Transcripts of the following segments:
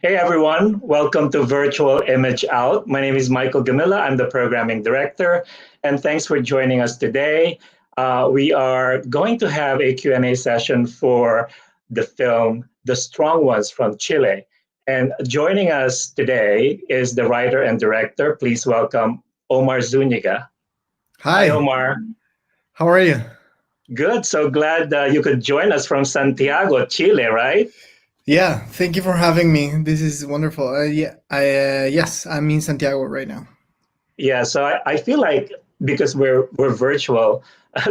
Hey everyone, welcome to Virtual ImageOut. My name is Michael Gamilla. I'm the programming director, and thanks for joining us today. We are going to have a Q&A session for the film The Strong Ones from Chile. And joining us today is the writer and director. Please welcome Omar Zúñiga. Hi, Hi, Omar. how are you? Good. So glad you could join us from Santiago, Chile, right? Yeah, thank you for having me. This is wonderful. Yes, I'm in Santiago right now. Yeah, so I feel like because we're virtual,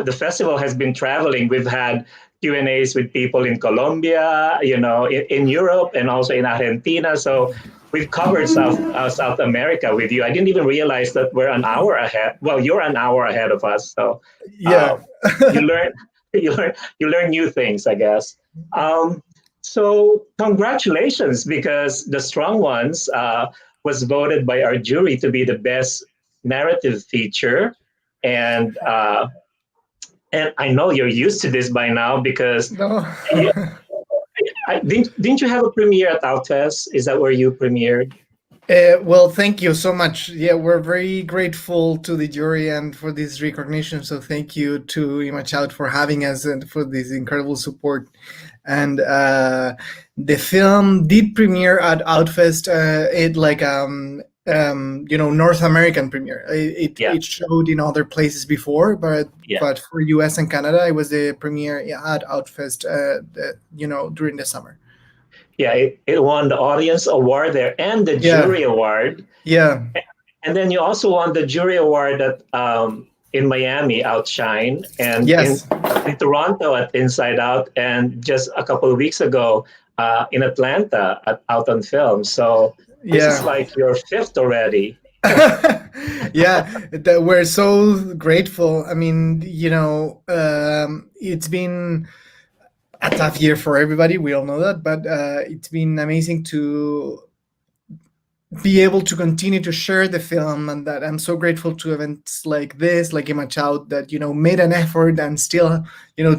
the festival has been traveling. We've had Q&As with people in Colombia, in Europe, and also in Argentina. So we've covered South America with you. I didn't even realize that we're an hour ahead. Well, you're an hour ahead of us. So Yeah. uh, you learn you learn new things, I guess. Um, so congratulations, because The Strong Ones was voted by our jury to be the best narrative feature, and I know you're used to this by now because No. you, didn't you have a premiere at Outfest? Is that where you premiered? Well, thank you so much. Yeah, we're very grateful to the jury and for this recognition. So thank you to ImageOut for having us and for this incredible support. And the film did premiere at Outfest. North American premiere. Yeah, It showed in other places before, but yeah, but for US and Canada, it was the premiere at Outfest. During the summer. yeah. It won the audience award there and the Yeah, jury award, yeah. and then you also won the jury award at in Miami, Outshine, and Yes. in Toronto at Inside Out, and just a couple of weeks ago in Atlanta at Out on Film. So this is Yeah. like your fifth already. Yeah, we're so grateful. I mean, it's been a tough year for everybody. We all know that, but it's been amazing to be able to continue to share the film, and that I'm so grateful to events like this, like Image Out, that made an effort and still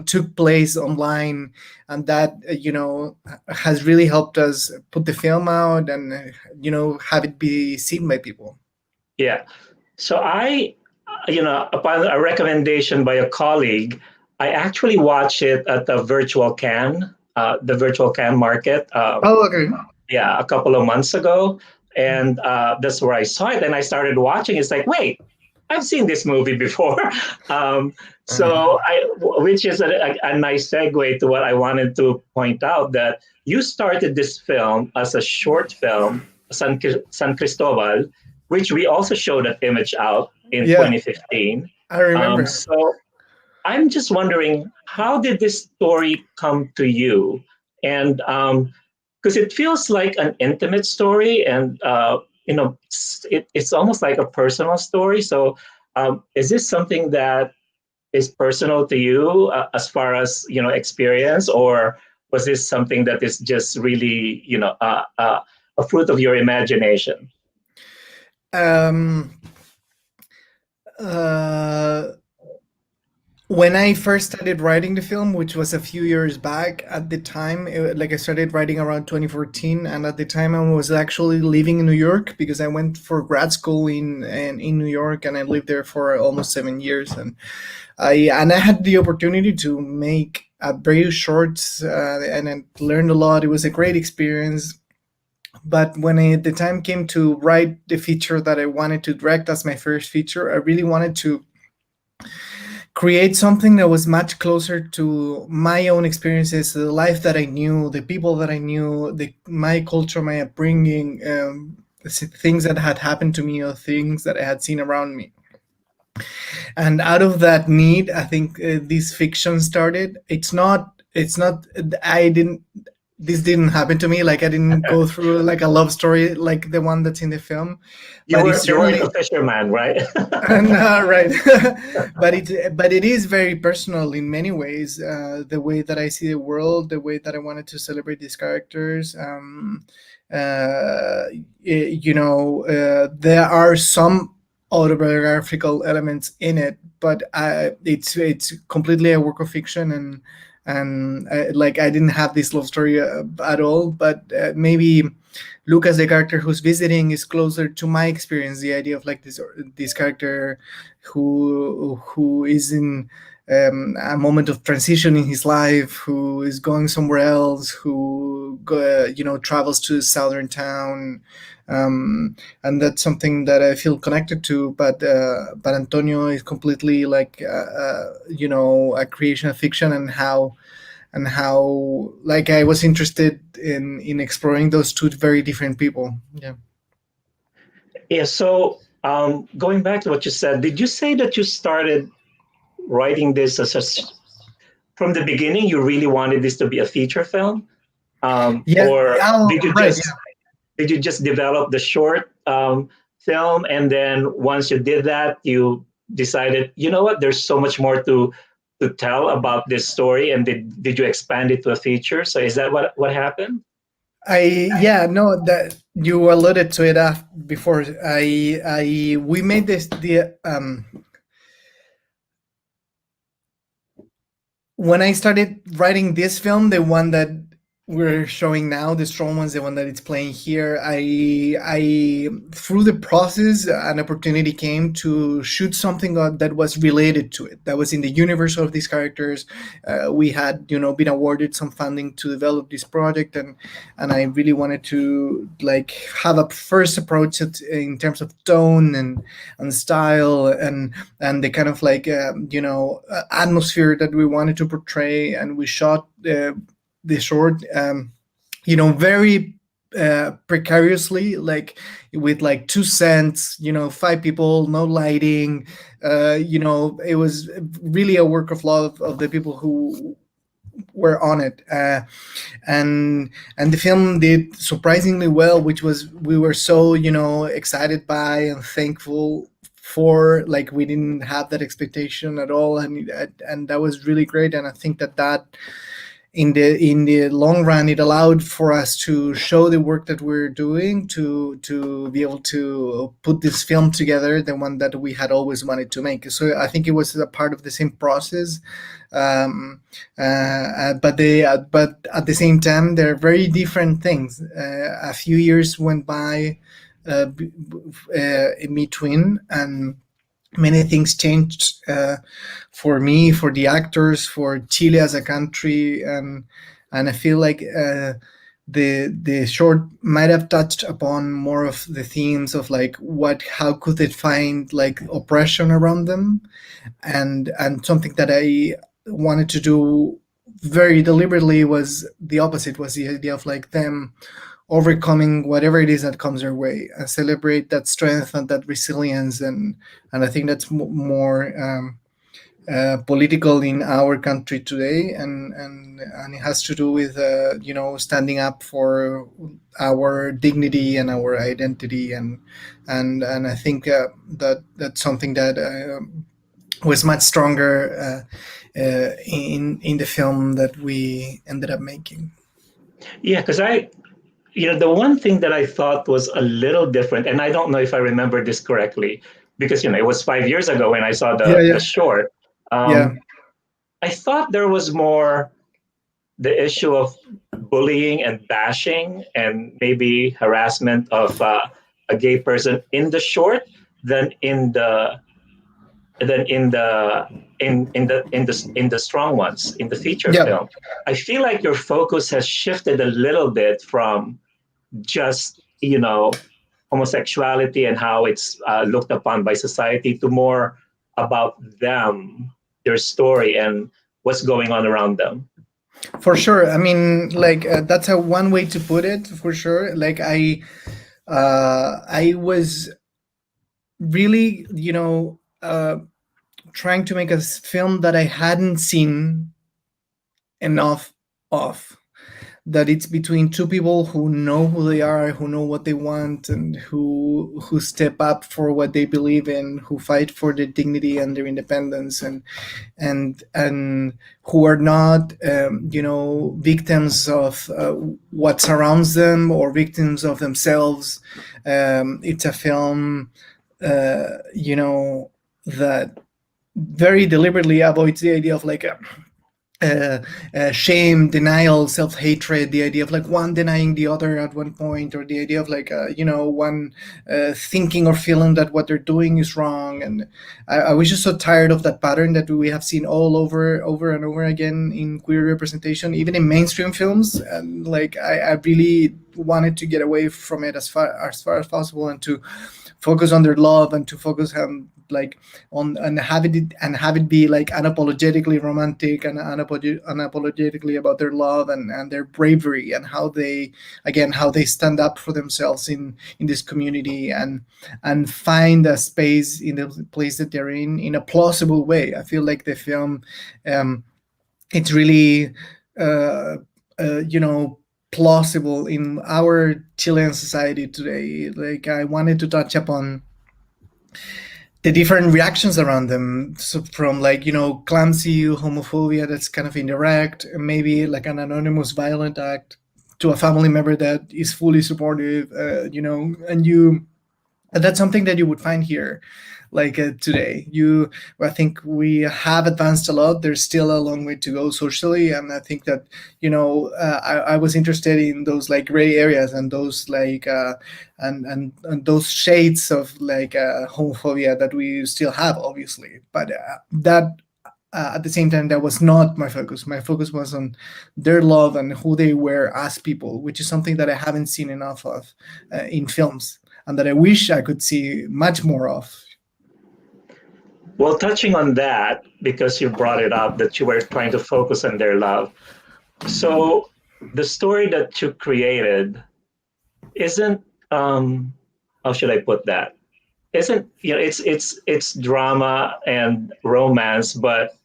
took place online, and that has really helped us put the film out and have it be seen by people. Yeah. So upon a recommendation by a colleague, I actually watched it at the virtual can market. Oh, okay. Yeah, a couple of months ago, and that's where I saw it. And I started watching. It's like, wait, I've seen this movie before. um, which is a nice segue to what I wanted to point out, that you started this film as a short film, San Cristobal, which we also showed at Image Out in Yeah, 2015. I remember. So I'm just wondering, how did this story come to you? And because it feels like an intimate story, and it's almost like a personal story. So is this something that is personal to you, as far as experience, or was this something that is just really a fruit of your imagination? Um, uh, when I first started writing the film, which was a few years back, at the time, like I started writing around 2014, and at the time I was actually living in New York because I went for grad school in New York, and I lived there for almost 7 years, and I had the opportunity to make a very short, and I learned a lot. It was a great experience. But when the time came to write the feature that I wanted to direct as my first feature, I really wanted to create something that was much closer to my own experiences, the life that I knew, the people that I knew, my culture, my upbringing, things that had happened to me or things that I had seen around me. And out of that need, I think this fiction started. It's not I didn't this didn't happen to me, like I didn't go through like a love story like the one that's in the film, You but were it's you weren't a certainly fisherman, right? no, right. But it is very personal in many ways, the way that I see the world, the way that I wanted to celebrate these characters. Uh, there are some autobiographical elements in it, but it's completely a work of fiction, and like I didn't have this love story at all, but maybe Lucas, the character who's visiting, is closer to my experience. The idea of like this character who is in a moment of transition in his life, who is going somewhere else, who travels to a southern town, and that's something that I feel connected to. But Antonio is completely like a creation of fiction, and how like I was interested in exploring those two very different people. Yeah. Yeah. So going back to what you said, did you say that you started writing this from the beginning? You really wanted this to be a feature film, Yeah. or Oh, did you right. just develop the short film, and then once you did that, you decided, you know what, there's so much more to tell about this story, and did you expand it to a feature? So is that what happened? Yeah, no, that you alluded to it before. We made this the when I started writing this film, the one that we're showing now, the strong one's the one that it's playing here. I through the process, an opportunity came to shoot something that was related to it, that was in the universe of these characters. We had, been awarded some funding to develop this project, and I really wanted to like have a first approach in terms of tone and style and the kind of like atmosphere that we wanted to portray. And we shot the short very precariously, like with like 2 cents, 5 people, no lighting. It was really a work of love of the people who were on it. And the film did surprisingly well, which was we were so excited by and thankful for. Like we didn't have that expectation at all, and that was really great. And I think that in the long run, it allowed for us to show the work that we're doing, to be able to put this film together, the one that we had always wanted to make. So I think it was a part of the same process. But at the same time, they're very different things. A few years went by in between, and many things changed for me, for the actors, for Chile as a country, and I feel like the short might have touched upon more of the themes of like how could they find like oppression around them, and something that I wanted to do very deliberately was the opposite, was the idea of like them overcoming whatever it is that comes their way, and celebrate that strength and that resilience. And I think that's more political in our country today, and it has to do with standing up for our dignity and our identity. And I think that that's something that was much stronger in the film that we ended up making. Yeah, because the one thing that I thought was a little different, and I don't know if I remember this correctly, because it was 5 years ago when I saw Yeah, the yeah, short. yeah, I thought there was more the issue of bullying and bashing and maybe harassment of a gay person in the short than in the than in the strong ones in the feature yeah. film. I feel like your focus has shifted a little bit from just homosexuality and how it's looked upon by society to more about them, their story, and what's going on around them. For sure. I mean, like that's a one way to put it. For sure. Like I was really, trying to make a film that I hadn't seen enough of. That it's between two people who know who they are, who know what they want, and who step up for what they believe in, who fight for their dignity and their independence, and who are not victims of what surrounds them or victims of themselves. It's a film that very deliberately avoids the idea of like uh, shame, denial, self-hatred, the idea of like one denying the other at one point, or the idea of like one thinking or feeling that what they're doing is wrong. And I was just so tired of that pattern that we have seen all over and over again in queer representation, even in mainstream films. And like I really wanted to get away from it as far as possible, and to focus on their love, and to focus on like on and have it be like unapologetically romantic, and unapologetically about their love, and their bravery, and how they stand up for themselves in this community, and find a space in the place that they're in a plausible way. I feel like the film, it's really uh, plausible in our Chilean society today. Like I wanted to touch upon the different reactions around them, so from like clumsy homophobia that's kind of indirect, maybe like an anonymous violent act, to a family member that is fully supportive, and that's something that you would find here, like today. I think we have advanced a lot. There's still a long way to go socially, and I think that I was interested in those like gray areas, and those like and those shades of like homophobia that we still have, obviously. But that at the same time, that was not my focus. My focus was on their love and who they were as people, which is something that I haven't seen enough of in films, and that I wish I could see much more of. Well, touching on that, because you brought it up that you were trying to focus on their love. So the story that you created isn't how should I put that? Isn't it's drama and romance, but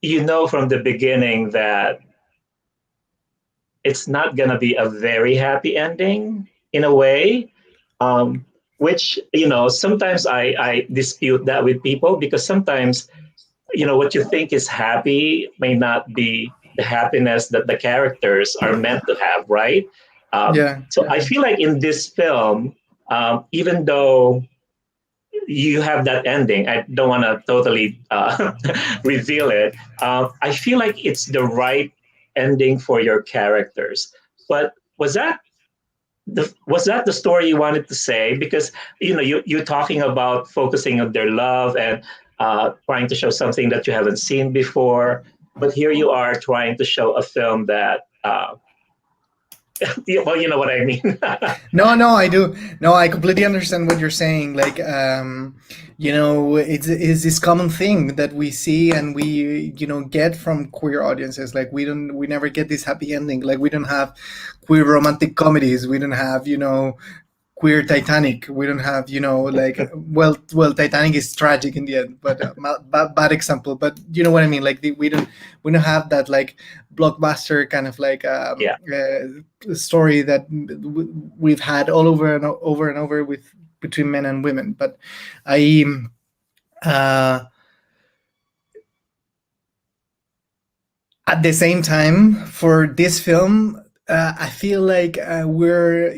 you know from the beginning that it's not gonna be a very happy ending in a way. Um, which sometimes I dispute that with people, because sometimes what you think is happy may not be the happiness that the characters are meant to have, right? Yeah. So I feel like in this film, even though you have that ending, I don't want to totally reveal it. I feel like it's the right ending for your characters. But was that the story you wanted to say? Because you're talking about focusing on their love and trying to show something that you haven't seen before, but here you are trying to show a film that well, you know what I mean. No, I do. No, I completely understand what you're saying. Like, it's this common thing that we see and we, get from queer audiences. Like, we never get this happy ending. Like, we don't have queer romantic comedies. We don't have, queer Titanic. We don't have, like, Titanic is tragic in the end, but bad example. But you know what I mean? Like, we don't have that like blockbuster kind of like Yeah. story that we've had all over and over with between men and women. But I at the same time, for this film, I feel like we're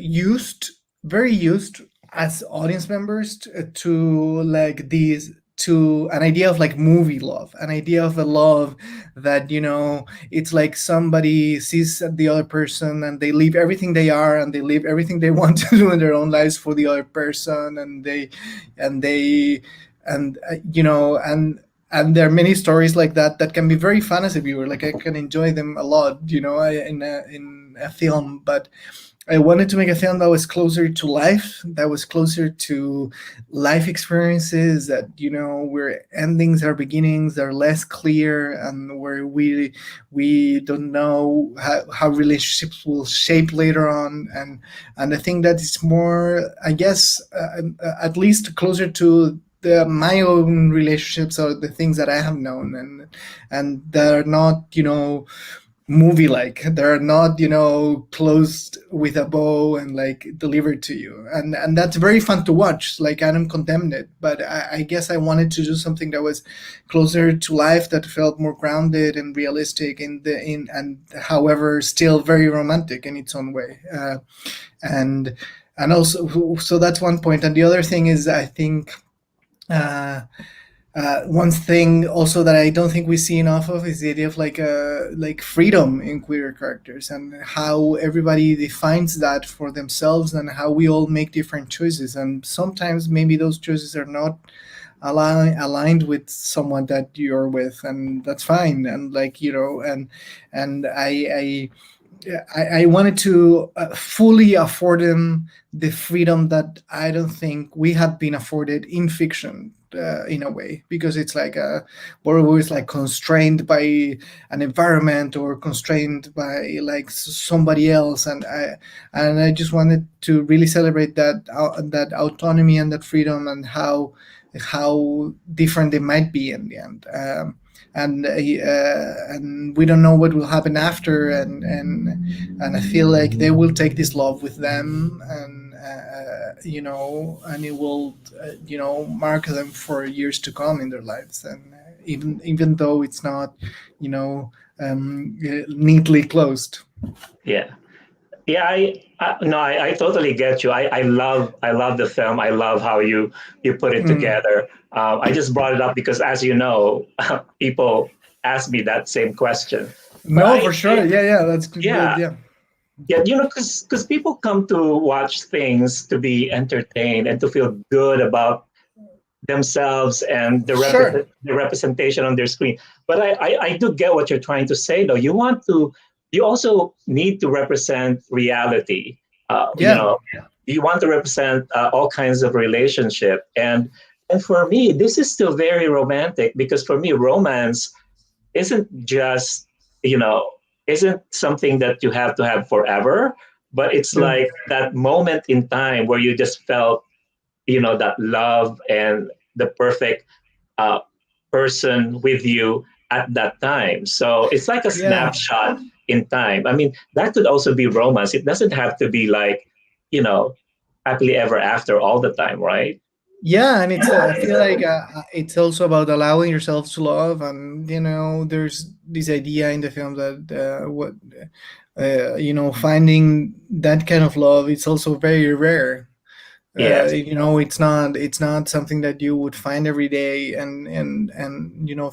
very used as audience members to like these to an idea of like movie love, an idea of a love that it's like somebody sees the other person and they leave everything they are and they leave everything they want to do in their own lives for the other person, and they and and there are many stories like that that can be very fun as a viewer. Like I can enjoy them a lot, in a film. But I wanted to make a film that was closer to life, that was closer to life experiences, that where endings are beginnings, are less clear, and where we don't know how relationships will shape later on. And I think that it's more, I guess, at least closer to my own relationships, or the things that I have known, and they're not movie like. They're not closed with a bow and like delivered to you, and that's very fun to watch. Like I don't condemn it, but I guess I wanted to do something that was closer to life, that felt more grounded and realistic and however still very romantic in its own way. And also, so that's one point. And the other thing is, I think uh, One thing also that I don't think we see enough of is the idea of like freedom in queer characters, and how everybody defines that for themselves, and how we all make different choices, and sometimes maybe those choices are not aligned with someone that you're with, and that's fine. And like, and I wanted to fully afford them the freedom that I don't think we have been afforded in fiction, in a way, because it's like we're always like constrained by an environment, or constrained by like somebody else, and I just wanted to really celebrate that autonomy and that freedom, and how different they might be in the end. And we don't know what will happen after, and I feel like they will take this love with them, and and it will mark them for years to come in their lives, and even though it's not neatly closed. Yeah. Yeah, no, I totally get you. I love the film. I love how you put it Mm. together. I just brought it up because, as you know, people ask me that same question. But No, for sure. Yeah, that's good. yeah, Yeah. yeah, because people come to watch things to be entertained and to feel good about themselves and Sure. the representation on their screen. But I do get what you're trying to say, though. You also need to represent reality. Yeah. You want to represent all kinds of relationship, and for me, this is still very romantic, because for me, romance isn't just you know isn't something that you have to have forever, but it's Yeah. like that moment in time where you just felt that love and the perfect uh, person with you at that time. So it's like a Yeah. snapshot in time. I mean, that could also be romance. It doesn't have to be like you know happily ever after all the time, right? Yeah, and I feel like it's also about allowing yourself to love, and there's this idea in the film that finding that kind of love, it's also very rare. Yes. It's not something that you would find every day, and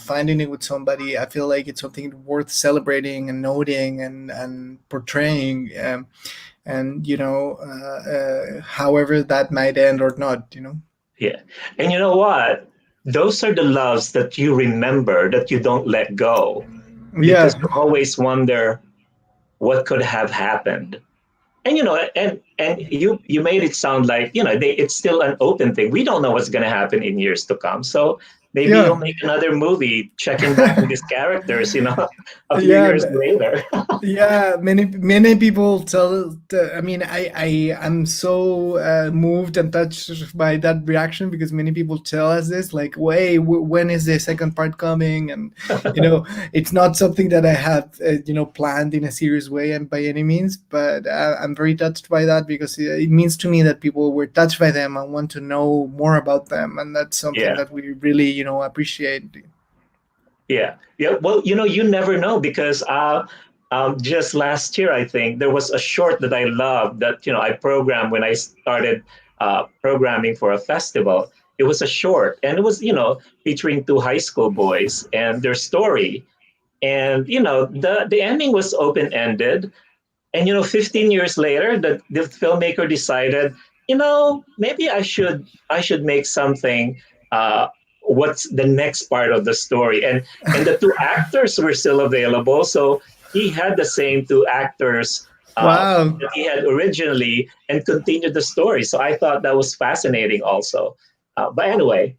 finding it with somebody, I feel like it's something worth celebrating and noting and portraying, and however that might end or not. Yeah. And you know what? Those are the loves that you remember, that you don't let go, because Yeah. you always wonder what could have happened. And you made it sound like it's still an open thing. We don't know what's going to happen in years to come. So maybe Yeah. you'll make another movie checking back on these characters, a few Yeah. years later. Yeah, many people tell. I mean, I'm so moved and touched by that reaction, because many people tell us this, like, "Wait, when is the second part coming?" And it's not something that I have planned in a serious way, and by any means. But I'm very touched by that, because it means to me that people were touched by them and want to know more about them, and that's something Yeah. that we really appreciate. Yeah. Yeah. Well, you never know, because just last year, I think there was a short that I loved that, I programmed when I started programming for a festival. It was a short, and it was, featuring two high school boys and their story. And, the ending was open ended. And 15 years later, the filmmaker decided, maybe I should make something. What's the next part of the story? And the two actors were still available, so he had the same two actors Wow. that he had originally, and continued the story. So I thought that was fascinating, also. But anyway,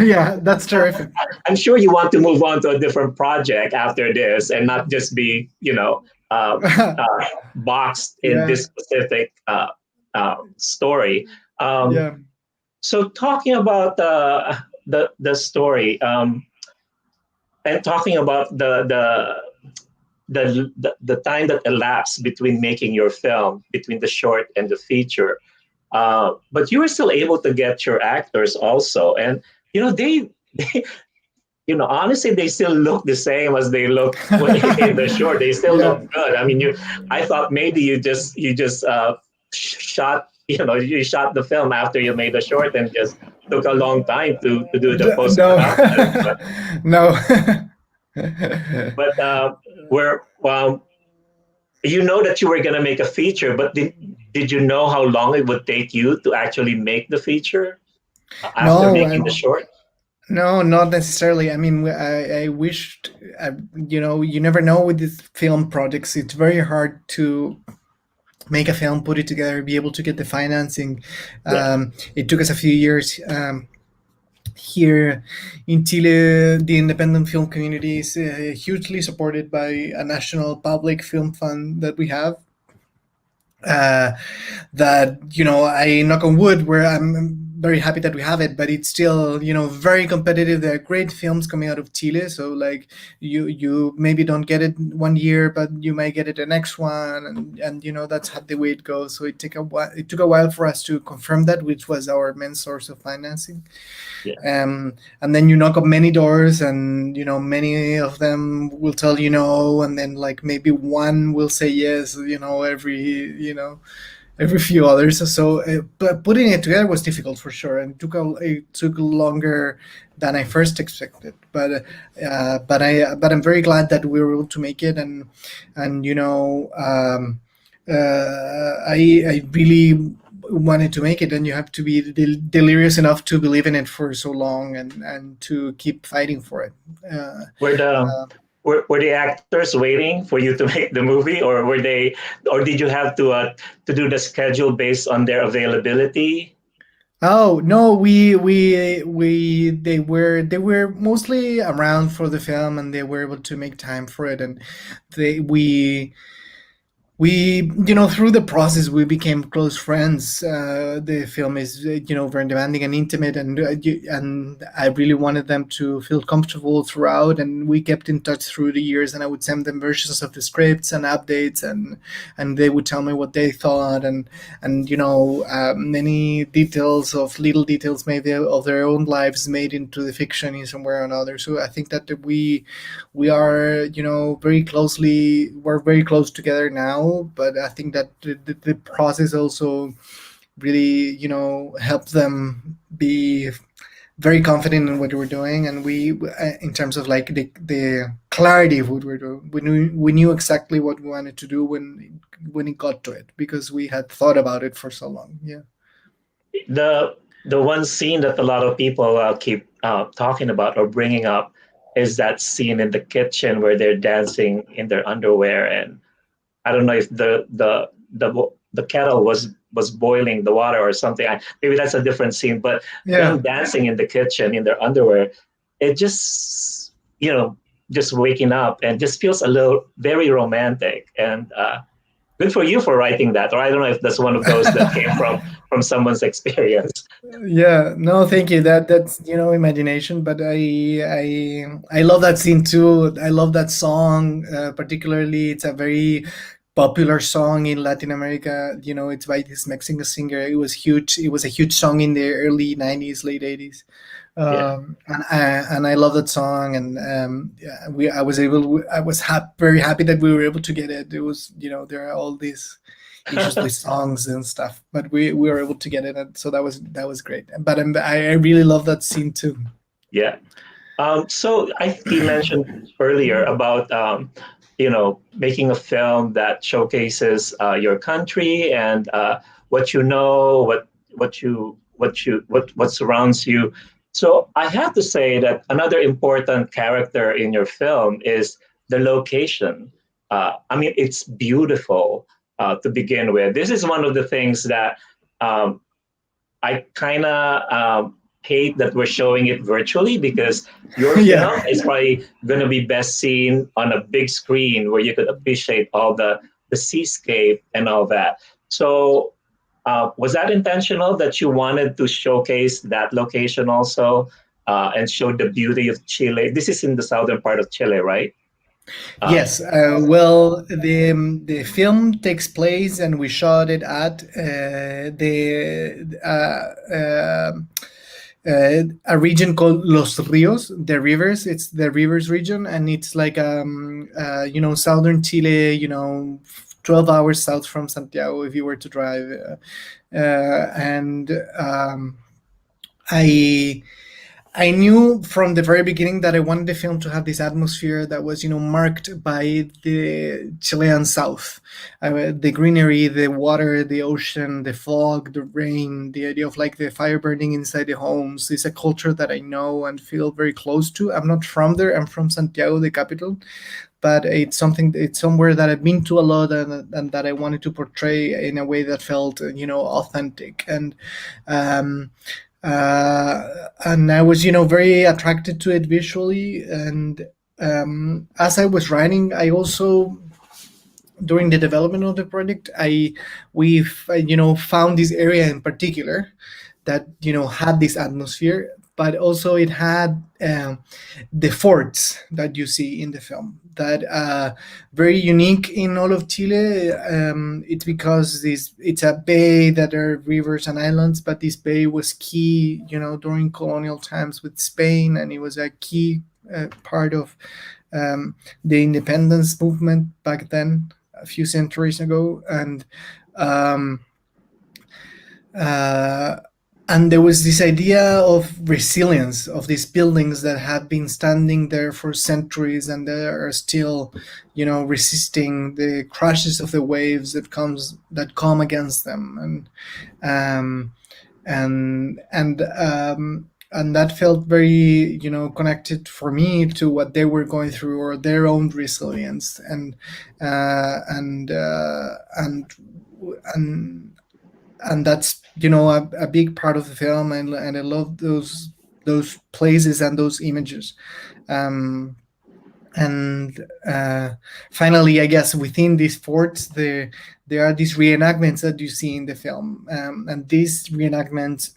Yeah, that's terrific. I'm sure you want to move on to a different project after this, and not just be, uh, boxed in Yeah. this specific story. Um, Yeah. so talking about the story, and talking about the time that elapsed between making your film, between the short and the feature. But you were still able to get your actors also, and they honestly, they still look the same as they look in the short. They still Yeah. look good. I mean, I thought maybe you just shot, you shot the film after you made the short and just took a long time to do the post No, production, no. but where you know that you were going to make a feature, but did you know how long it would take you to actually make the feature after No, making the short? no, not necessarily. I mean, I wished, you never know with these film projects. It's very hard to make a film, put it together, be able to get the financing. Yeah, It took us a few years. Here in Chile, the independent film community is hugely supported by a national public film fund that we have. Uh, that I knock on wood, where I'm very happy that we have it, but it's still very competitive. There are great films coming out of Chile, so like you maybe don't get it one year, but you might get it the next one, and that's how the way it goes. So it took a while for us to confirm that, which was our main source of financing. yeah. And then you knock on many doors, and many of them will tell you no, and then like maybe one will say yes, every few others. So but putting it together was difficult for sure, and it took longer than I first expected. But I'm very glad that we were able to make it. And I really wanted to make it, and you have to be delirious enough to believe in it for so long, and to keep fighting for it. Were the Uh, were the actors waiting for you to make the movie, or or did you have to do the schedule based on their availability? Oh no, we they were mostly around for the film, and they were able to make time for it. And they we through the process we became close friends. The film is very demanding and intimate, and I really wanted them to feel comfortable throughout, and we kept in touch through the years, and I would send them versions of the scripts and updates, and they would tell me what they thought, and many details of little details maybe of their own lives made into the fiction in some way or another. So I think that we are we're very close together now. But I think that the process also really helped them be very confident in what we're doing. And we in terms of like the clarity of what we're doing, we knew exactly what we wanted to do when it got to it, because we had thought about it for so long. Yeah. The one scene that a lot of people keep talking about or bringing up is that scene in the kitchen where they're dancing in their underwear, and I don't know if the kettle was boiling the water or something. Maybe that's a different scene, but Yeah. them dancing in the kitchen in their underwear, it just just waking up and just feels a little very romantic. And good for you for writing that. Or I don't know if that's one of those that came from someone's experience. Yeah, no, thank you. That's imagination, but I love that scene too. I love that song, particularly. It's a very popular song in Latin America. It's by this Mexican singer. It was huge. It was a huge song in the early '90s, late '80s. Yeah. And I love that song. And yeah, I was very happy that we were able to get it. It was, there are all these issues with songs and stuff, but we were able to get it, and so that was great. But I really love that scene too. Yeah. So I think you mentioned earlier about making a film that showcases your country and what you know, what surrounds you. So I have to say that another important character in your film is the location. I mean, it's beautiful to begin with. This is one of the things that um, I kind of hate that we're showing it virtually, because your Yeah. film is probably going to be best seen on a big screen where you could appreciate all the seascape and all that. So, was that intentional that you wanted to showcase that location also and show the beauty of Chile? This is in the southern part of Chile, right? Um, Yes. Well, the film takes place, and we shot it at a region called Los Rios, the rivers. It's the rivers region, and it's like southern Chile. 12 hours south from Santiago if you were to drive, and I I knew from the very beginning that I wanted the film to have this atmosphere that was, marked by the Chilean South, the greenery, the water, the ocean, the fog, the rain, the idea of like the fire burning inside the homes. It's a culture that I know and feel very close to. I'm not from there. I'm from Santiago, the capital, but it's somewhere that I've been to a lot, and that I wanted to portray in a way that felt, authentic. Um, and I was, very attracted to it visually. And as I was writing, I also, during the development of the project, we've found this area in particular that had this atmosphere, but also it had the forts that you see in the film that very unique in all of Chile. It's because it's a bay that are rivers and islands, but this bay was key, during colonial times with Spain, and it was a key part of the independence movement back then, a few centuries ago. Um, uh, and there was this idea of resilience of these buildings that have been standing there for centuries, and they are still, resisting the crashes of the waves that come against them. um, and that felt very, connected for me to what they were going through, or their own resilience. Uh, and uh, and and that's, a big part of the film. And I love those places and those images. um, and finally, I guess within these forts, there are these reenactments that you see in the film, and these reenactments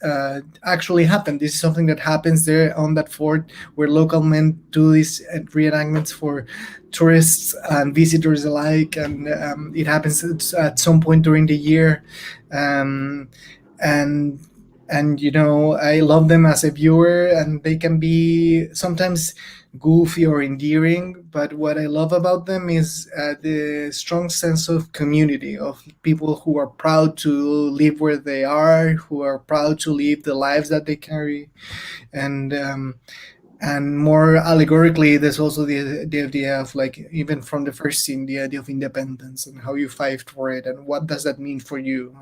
actually happen. This is something that happens there on that fort, where local men do these reenactments for tourists and visitors alike. And it happens at some point during the year. um, and I love them as a viewer, and they can be sometimes goofy or endearing. But what I love about them is the strong sense of community, of people who are proud to live where they are, who are proud to live the lives that they carry. And um, and more allegorically, there's also the idea of, like, even from the first scene, the idea of independence and how you fight for it, and what does that mean for you.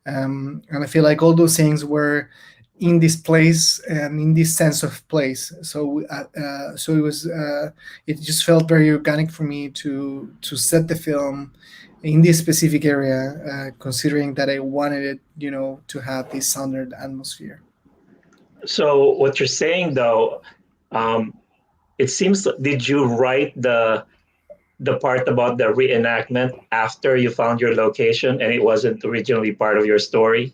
And I feel like all those things were in this place and in this sense of place. So it just felt very organic for me to set the film in this specific area, considering that I wanted it, to have this southern atmosphere. So what you're saying, though, um, it seems, did you write the part about the reenactment after you found your location and it wasn't originally part of your story?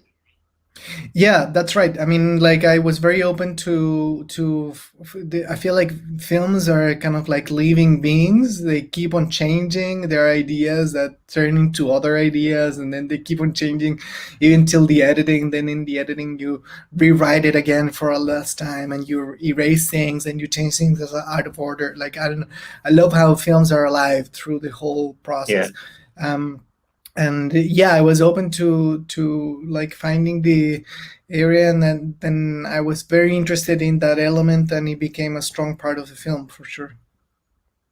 Yeah, that's right. I mean, like, I was very open I feel like films are kind of like living beings. They keep on changing their ideas that turn into other ideas, and then they keep on changing even till the editing. Then in the editing, you rewrite it again for a last time, and you erase things and you change things as out of order. Like, I don't know. I love how films are alive through the whole Yeah. process. Um, and yeah, I was open to like finding the area, and then I was very interested in that element, and it became a strong part of the film for sure.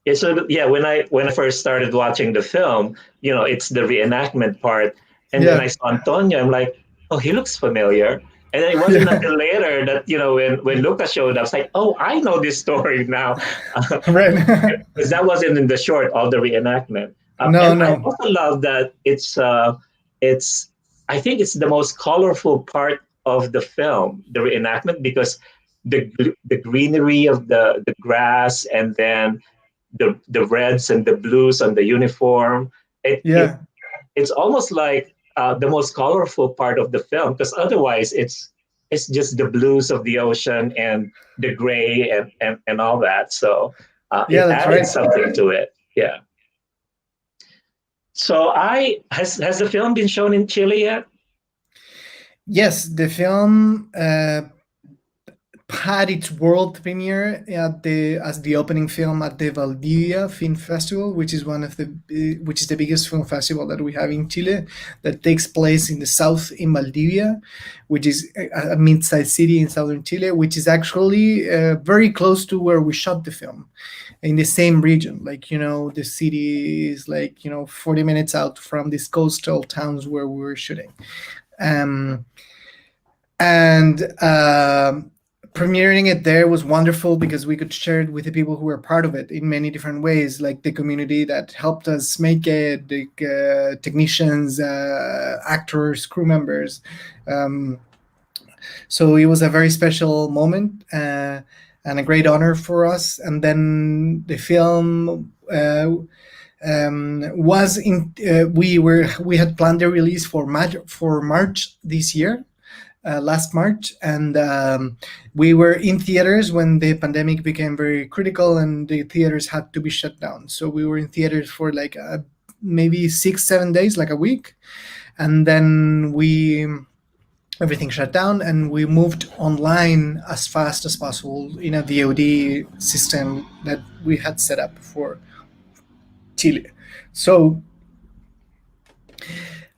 Yeah, so yeah, when I first started watching the film, it's the reenactment part, and then I Yeah. saw Antonio. I'm like, oh, he looks familiar. And then it wasn't Yeah. until later that when Lucas showed up, I was like, oh, I know this story now, Right. because that wasn't in the short, all the reenactment. No, And I no. also love that it's I think it's the most colorful part of the film, the reenactment, because the greenery of the grass, and then the reds and the blues on the uniform. It, it Yeah. it's almost like the most colorful part of the film, because otherwise it's just the blues of the ocean and the gray and all that. So Yeah, it that's added right. something to it. Yeah. So I has the film been shown in Chile yet? Yes, the film had its world premiere as the opening film at the Valdivia Film Festival, which is which is the biggest film festival that we have in Chile, that takes place in the south in Valdivia, which is a mid-sized city in southern Chile, which is actually very close to where we shot the film, in the same region. Like, the city is like 40 minutes out from these coastal towns where we were shooting. Um, and premiering it there was wonderful because we could share it with the people who were part of it in many different ways, like the community that helped us make it, the technicians, actors, crew members. So it was a very special moment and a great honor for us. And then the film was in we had planned the release for March this year, last March, and we were in theaters when the pandemic became very critical and the theaters had to be shut down. So we were in theaters for like maybe 6-7 days, like a week, and then everything shut down and we moved online as fast as possible in a VOD system that we had set up for Chile. So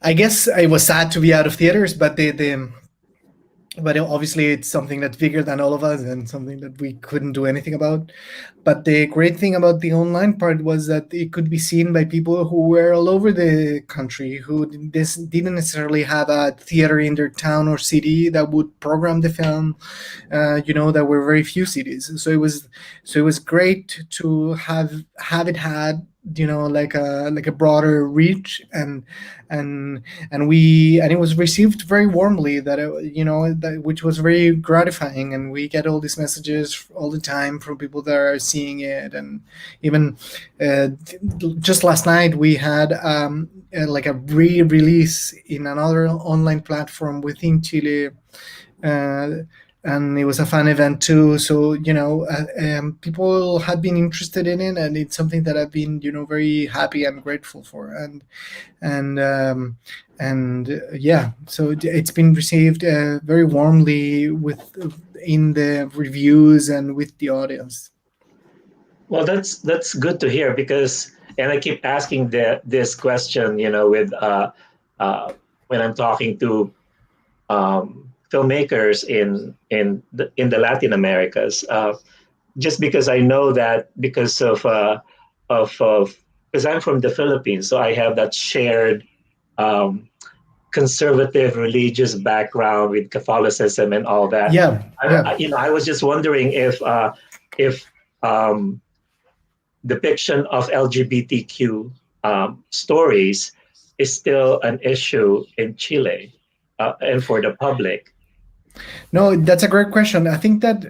I guess it was sad to be out of theaters, but but obviously it's something that's bigger than all of us and something that we couldn't do anything about. But the great thing about the online part was that it could be seen by people who were all over the country, who didn't necessarily have a theater in their town or city that would program the film. There were very few cities, so it was great to have it had like a broader reach, and it was received very warmly, which was very gratifying. And we get all these messages all the time from people that are seeing it. And even just last night we had like a re-release in another online platform within Chile, and it was a fun event too. So people had been interested in it, and it's something that I've been very happy and grateful for. And yeah, so it's been received very warmly in the reviews and with the audience. Well, that's good to hear, because, and I keep asking this question, with when I'm talking to filmmakers in the Latin Americas, just because I know that because of because I'm from the Philippines, so I have that shared conservative religious background with Catholicism and all that. Yeah, I was just wondering if depiction of LGBTQ stories is still an issue in Chile and for the public. No, that's a great question. I think that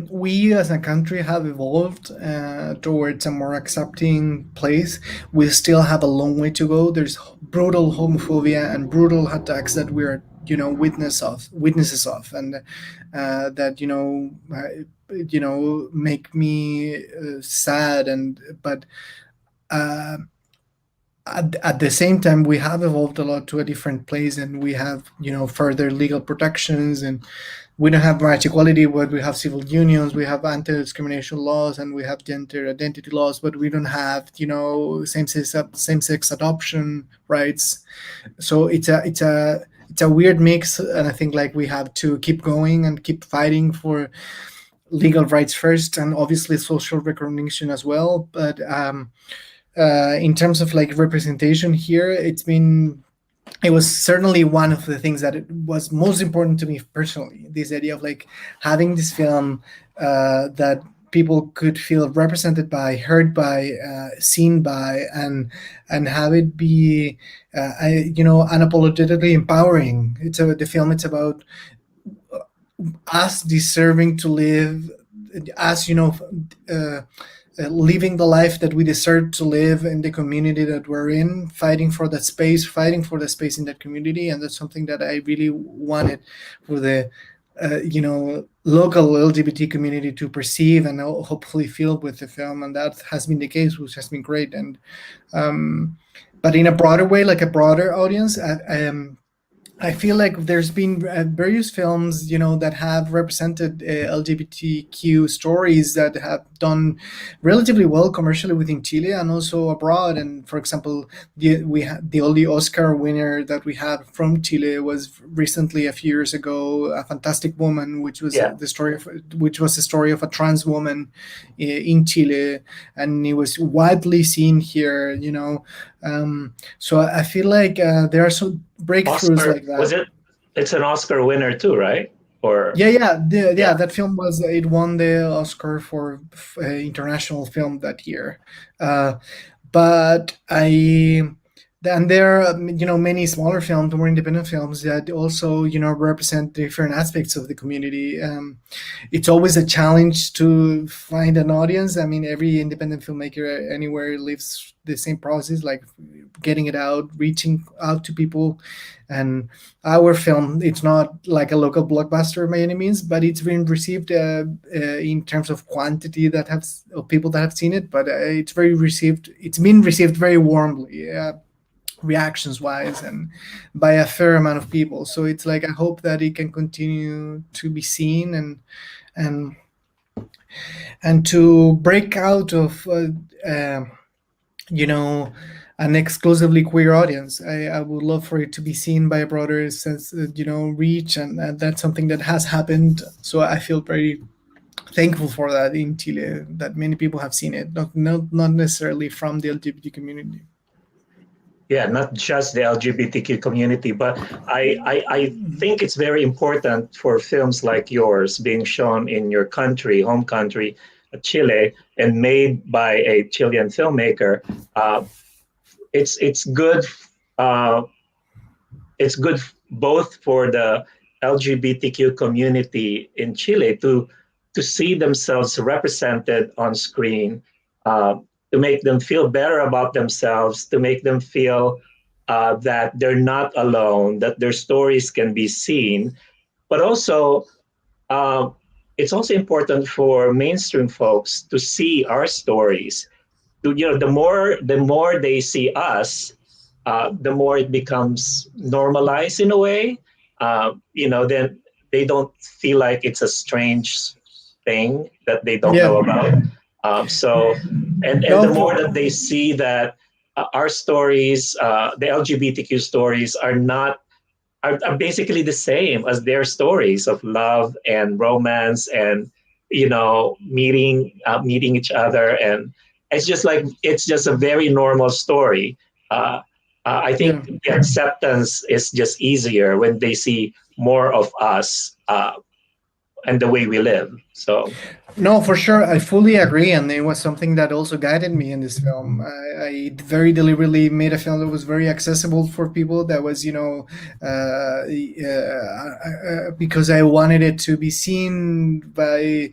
we as a country have evolved towards a more accepting place. We still have a long way to go. There's brutal homophobia and brutal attacks that we're witnesses of, and that make me sad. But at the same time, we have evolved a lot to a different place, and we have further legal protections, and we don't have marriage equality, but we have civil unions, we have anti-discrimination laws, and we have gender identity laws, but we don't have same-sex adoption rights. So it's a weird mix, and I think like we have to keep going and keep fighting for legal rights first, and obviously social recognition as well. But in terms of like representation here, it was certainly one of the things that it was most important to me personally. This idea of like having this film that people could feel represented by, heard by, seen by, and have it be unapologetically empowering. The film. It's about us deserving to live, us living the life that we deserve to live in the community that we're in, fighting for the space in that community. And that's something that I really wanted for the local LGBT community to perceive and hopefully feel with the film, and that has been the case, which has been great. And but in a broader way, like a broader audience, I feel like there's been various films, that have represented LGBTQ stories that have done relatively well commercially within Chile and also abroad. And for example, the only Oscar winner that we had from Chile was recently, a few years ago, A Fantastic Woman, which was Yeah, the story of a trans woman in Chile, and it was widely seen here. So I feel like there are some breakthroughs Oscar like was that. it? It's an Oscar winner too, right? Or Yeah, yeah, yeah, that film was it won the Oscar for international film that year. Uh, but I and there are many smaller films, more independent films that also represent different aspects of the community. It's always a challenge to find an audience. I mean, every independent filmmaker anywhere lives the same process, like getting it out, reaching out to people. And our film, it's not like a local blockbuster by any means, but it's been received in terms of quantity of people that have seen it. But it's been received very warmly. Reactions wise and by a fair amount of people, so it's like I hope that it can continue to be seen and and to break out of you know an exclusively queer audience. I would love for it to be seen by a broader sense, reach, and that's something that has happened. So I feel very thankful for that in Chile, that many people have seen it, not necessarily from the LGBT community. yeah, not just the LGBTQ community, but I think it's very important for films like yours being shown in your country, home country, Chile, and made by a Chilean filmmaker. Uh, it's good. Uh, it's good both for the LGBTQ community in Chile to see themselves represented on screen, uh, to make them feel better about themselves, to make them feel that they're not alone, that their stories can be seen, but also uh, it's also important for mainstream folks to see our stories. The more they see us, the more it becomes normalized in a way. Then they don't feel like it's a strange thing that they don't Yeah. know about. So, and the No, more that they see that our stories, the LGBTQ stories, are basically the same as their stories of love and romance and meeting each other, and it's just a very normal story. uh, I yeah. think the acceptance is just easier when they see more of us, and the way we live. So No, for sure. I fully agree. And it was something that also guided me in this film. I very deliberately made a film that was very accessible for people, that was, because I wanted it to be seen by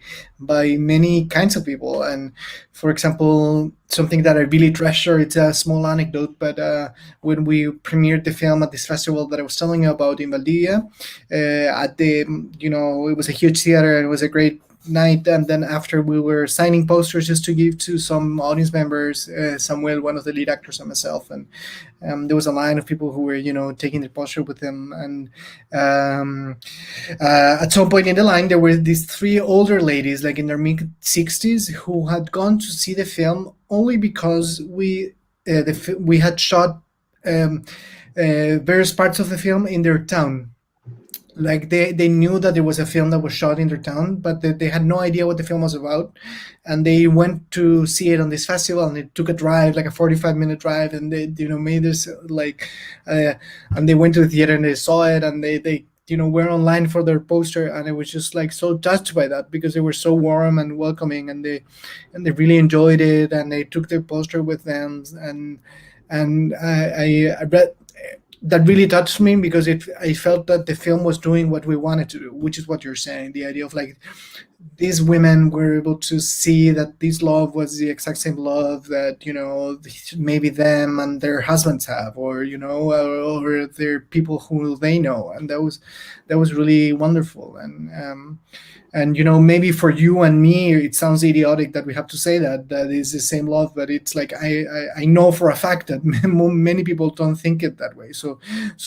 many kinds of people. And for example, something that I really treasure, it's a small anecdote, but when we premiered the film at this festival that I was telling you about in Valdivia, it was a huge theater and it was a great night. And then after, we were signing posters just to give to some audience members, Samuel, one of the lead actors, and myself. And there was a line of people who were taking the poster with him. And at some point in the line, there were these three older ladies, like in their mid 60s, who had gone to see the film only because we had shot various parts of the film in their town. Like they knew that there was a film that was shot in their town, but they had no idea what the film was about. And they went to see it on this festival, and it took a drive, like a 45-minute drive. And they made this like and they went to the theater and they saw it, and they were online for their poster. And I was just like so touched by that, because they were so warm and welcoming, and they really enjoyed it, and they took their poster with them. And I read that really touched me, because I felt that the film was doing what we wanted to do, which is what you're saying, the idea of like these women were able to see that this love was the exact same love that, maybe them and their husbands have, or or their people who they know, and that was really wonderful. And maybe for you and me it sounds idiotic that we have to say that is the same love, but it's like I know for a fact that many people don't think it that way. So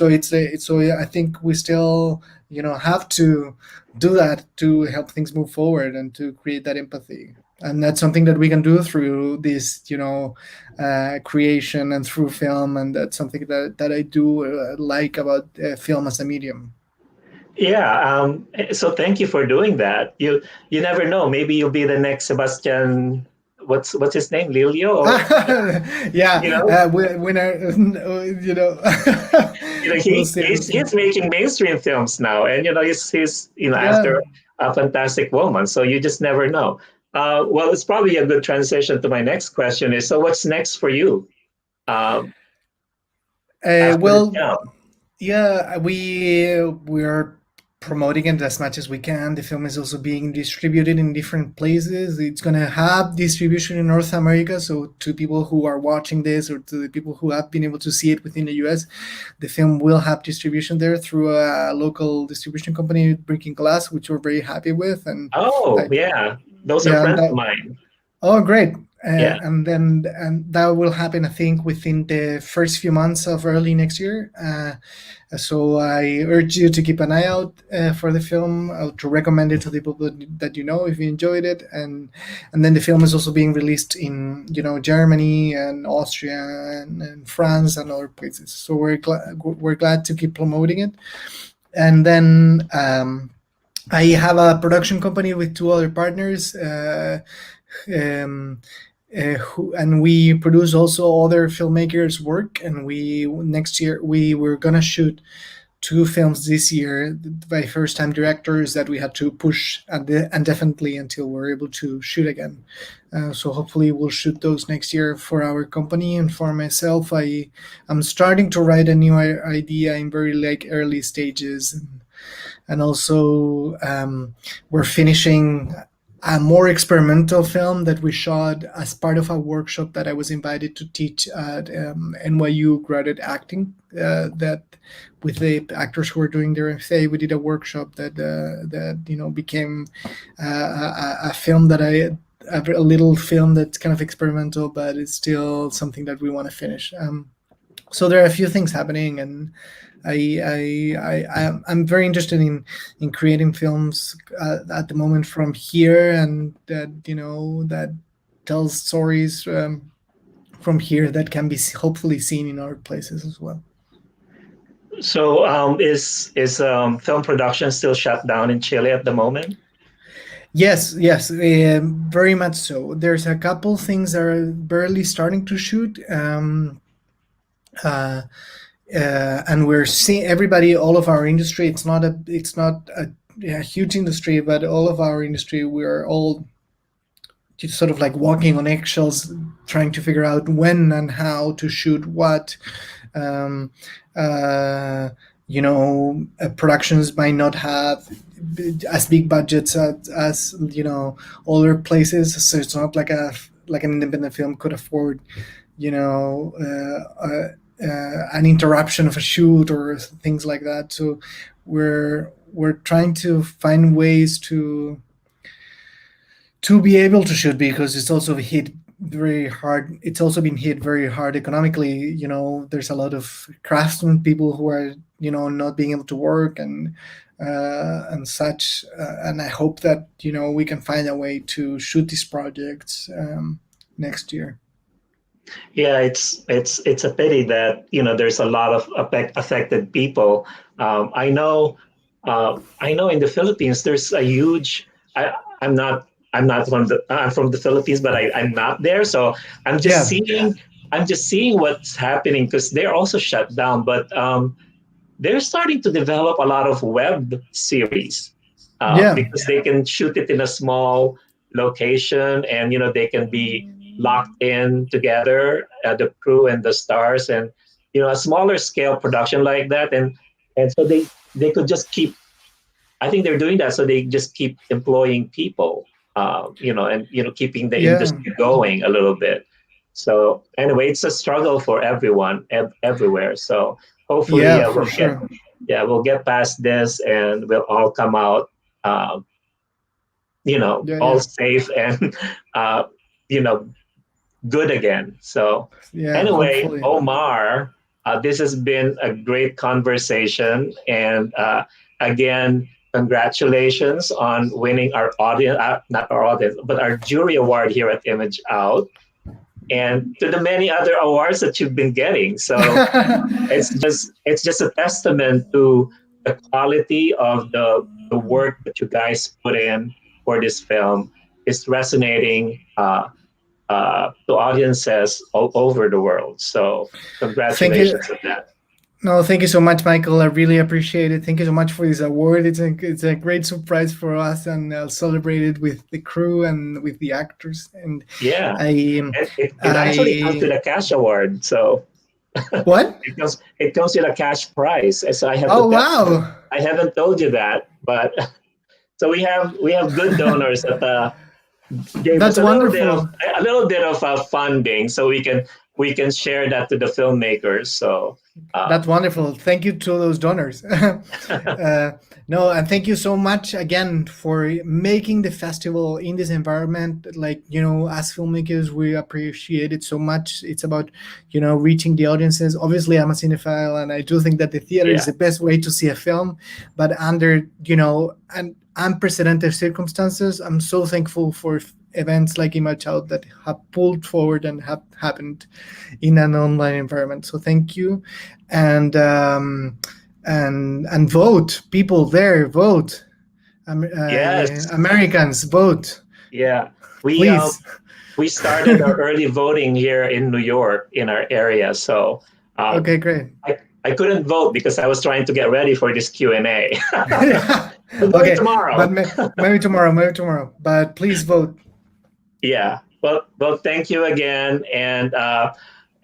I think we still have to do that to help things move forward and to create that empathy. And that's something that we can do through this creation and through film, and that's something that I do like about film as a medium. Yeah. So thank you for doing that. You never know. Maybe you'll be the next Sebastian. What's his name? Lilio, or you Yeah, know, winner, we'll he see. We'll he's see. he's making mainstream films now, and he's Yeah. after a Fantastic Woman. So you just never know. Well, it's probably a good transition to my next question. Is so what's next for you um, after this Well, film? yeah, we're promoting it as much as we can. The film is also being distributed in different places. It's gonna have distribution in North America. So to people who are watching this, or to the people who have been able to see it within the US, the film will have distribution there through a local distribution company, Breaking Glass, which we're very happy with. And Oh, that, yeah, those are yeah, and friends that of mine. Oh, great. Yeah. And that will happen, I think, within the first few months of early next year. So I urge you to keep an eye out for the film, to recommend it to the people that you know if you enjoyed it, and then the film is also being released in Germany and Austria and France and other places. So we're glad to keep promoting it, and then. I have a production company with two other partners, um, and we produce also other filmmakers' work. And we next year we were gonna shoot two films this year by first-time directors that we had to push indefinitely until we're able to shoot again. So hopefully we'll shoot those next year for our company. And for myself, I'm starting to write a new idea in very early stages, and also we're finishing a more experimental film that we shot as part of a workshop that I was invited to teach at NYU Graduate Acting. That with the actors who were doing their MFA, we did a workshop that became a film that a little film that's kind of experimental, but it's still something that we want to finish. So there are a few things happening, and I'm very interested in creating films at the moment from here, and that tells stories from here that can be hopefully seen in other places as well. So is film production still shut down in Chile at the moment? Yes, yes, very much so. There's a couple things that are barely starting to shoot. Uh, and we're seeing everybody, all of our industry. It's not a huge industry, but all of our industry, we're all just sort of like walking on eggshells, trying to figure out when and how to shoot what. Um, uh, Productions might not have as big budgets as other places, so it's not like an independent film could afford you know an interruption of a shoot or things like that. So we're trying to find ways to be able to shoot, because it's also hit very hard. It's also been hit very hard economically. There's a lot of craftsmen people who are not being able to work and such. And I hope that we can find a way to shoot these projects next year. Yeah, it's a pity that there's a lot of affected people. I know in the Philippines there's a huge. I'm not I'm from the Philippines, but I'm not there, so I'm just Yeah, seeing I'm just seeing what's happening because they're also shut down. But they're starting to develop a lot of web series yeah, because they can shoot it in a small location, and they can be locked in together, the crew and the stars, and a smaller scale production like that, and so they could just keep I think they're doing that so they just keep employing people, and keeping the Yeah. industry going a little bit. So anyway, it's a struggle for everyone everywhere. So hopefully, Yeah, for sure. we'll get past this and we'll all come out, um, Yeah, all yeah. safe and uh, you know good again. So Yeah, anyway, hopefully. Omar, this has been a great conversation, and again, congratulations on winning our audience, not our audience, but our jury award here at Image Out, and to the many other awards that you've been getting. So it's just a testament to the quality of the work that you guys put in for this film. It's resonating to audiences all over the world. So Thank you. congratulations on that. No, thank you so much, Michael. I really appreciate it. Thank you so much for this award. It's a great surprise for us, and I'll celebrate it with the crew and with the actors. And Yeah, I, it actually comes with I, a cash award. So what? it comes with a cash prize. So I have to Oh, tell you, wow. I haven't told you that, but so we have good donors that gave us That's a little bit of wonderful. funding, so we can share that to the filmmakers. So uh, That's wonderful. Thank you to those donors. No, and thank you so much again for making the festival in this environment. Like, as filmmakers, we appreciate it so much. It's about, reaching the audiences. Obviously, I'm a cinephile, and I do think that the theater is yeah, the best way to see a film. But under, and unprecedented circumstances, I'm so thankful for events like ImageOut that have pulled forward and have happened in an online environment. So thank you, and and vote, people there, vote. yes, Americans, vote, yeah. We please. we started our early voting here in New York in our area. So uh, Okay, great. I couldn't vote because I was trying to get ready for this Q&A. We'll do it Okay, but tomorrow. maybe tomorrow, But please vote. Yeah. Well, thank you again. And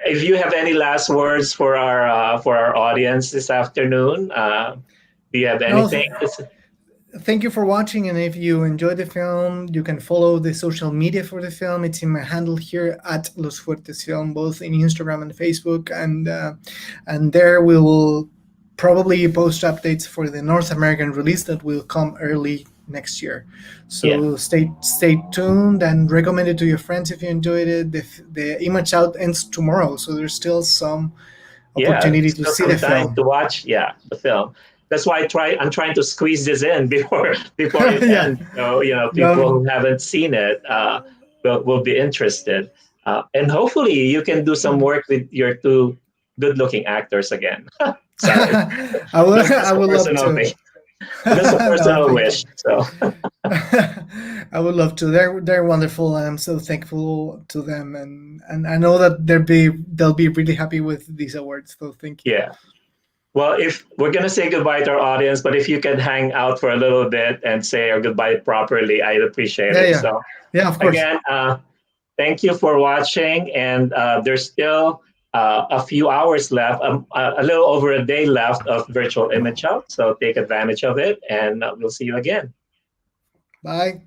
if you have any last words for our audience this afternoon, do you have No, anything? thank you for watching, and if you enjoyed the film, you can follow the social media for the film. It's in my handle here at Los Fuertes Film, both in Instagram and Facebook, and there we will probably post updates for the North American release that will come early next year. Yeah. So stay tuned and recommend it to your friends if you enjoyed it. The Image Out ends tomorrow, so there's still some Yeah. opportunity to Still see the some time film. to watch. Yeah, the film. That's why I'm trying to squeeze this in before it Yeah. ends. So people No. who haven't seen it will be interested, and hopefully you can do some work with your two good-looking actors again. Sorry, I will. that's I just a would love personal to. thing. That's a No, personal thank you. wish. So I would love to. They're wonderful, and I'm so thankful to them, and I know that they'll be really happy with these awards. So thank you. yeah. Well, if we're gonna say goodbye to our audience, but if you could hang out for a little bit and say our goodbye properly, I'd appreciate Yeah, it. yeah, So yeah. Of course. again, thank you for watching, and there's still a few hours left, a little over a day left of virtual image out. So take advantage of it, and we'll see you again. Bye.